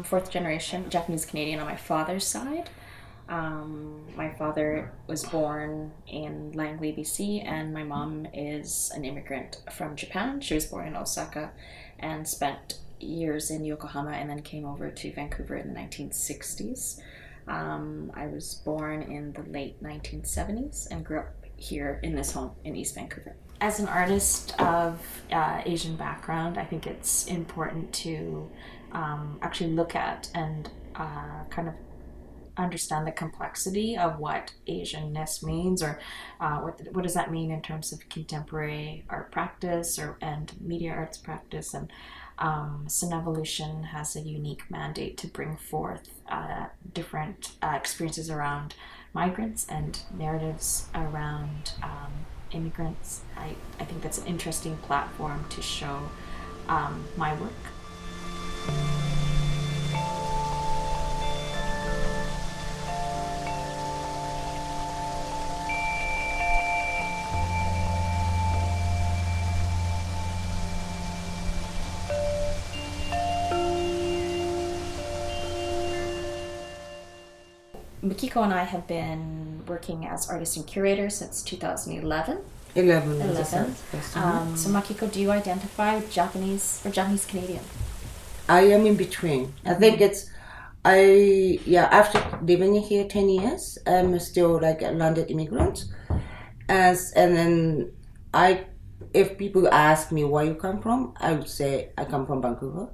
fourth generation Japanese Canadian on my father's side. My father was born in Langley, BC, and my mom is an immigrant from Japan. She was born in Osaka and spent years in Yokohama and then came over to Vancouver in the 1960s. I was born in the late 1970s and grew up here in this home in East Vancouver. As an artist of Asian background, I think it's important to actually look at and kind of understand the complexity of what Asianness means, or what does that mean in terms of contemporary art practice and media arts practice. And Cinevolution has a unique mandate to bring forth different experiences around migrants and narratives around immigrants. I think that's an interesting platform to show my work. Makiko and I have been working as artists and curators since 2011. 11. So Makiko, do you identify with Japanese or Japanese Canadian? I am in between. I think after living here 10 years, I'm still like a landed immigrant. And then if people ask me where you come from, I would say I come from Vancouver.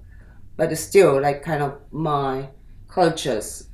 But still, like kind of my culture's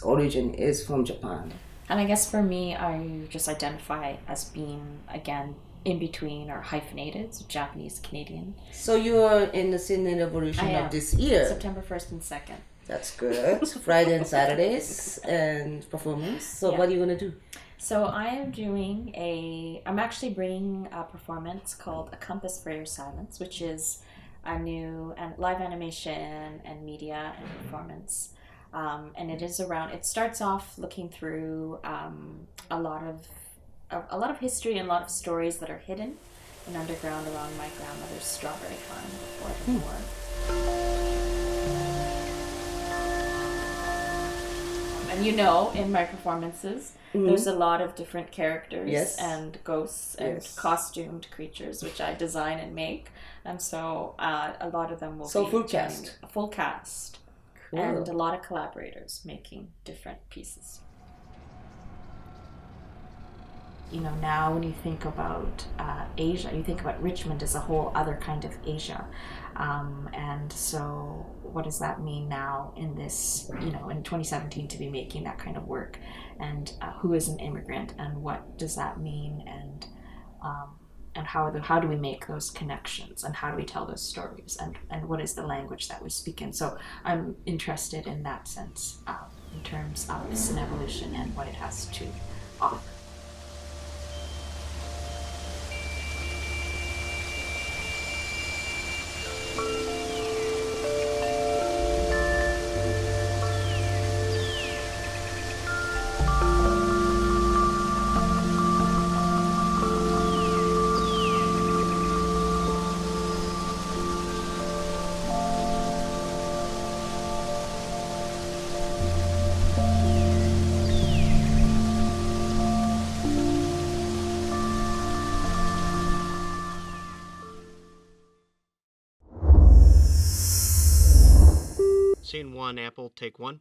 origin is from Japan. And I guess for me, I just identify as being, again, in between or hyphenated, so Japanese Canadian. So you are in the Cinevolution of this year. September 1st and 2nd. That's good. Friday and Saturdays and performance. So what are you going to do? So I'm actually bringing a performance called A Compass for Your Silence, which is a new live animation and media and performance. And it starts off looking through a lot of history and a lot of stories that are hidden and underground around my grandmother's strawberry farm before the war. And in my performances, there's a lot of different characters and ghosts and costumed creatures, which I design and make. And so a lot of them will be full cast. A full cast. Cool. And a lot of collaborators making different pieces. Now when you think about Asia, you think about Richmond as a whole other kind of Asia. And so what does that mean now in this, in 2017 to be making that kind of work? And who is an immigrant and what does that mean? And how do we make those connections and how do we tell those stories and what is the language that we speak in? So I'm interested in that sense in terms of Cinevolution and what it has to offer. Scene 1, Apple, take 1.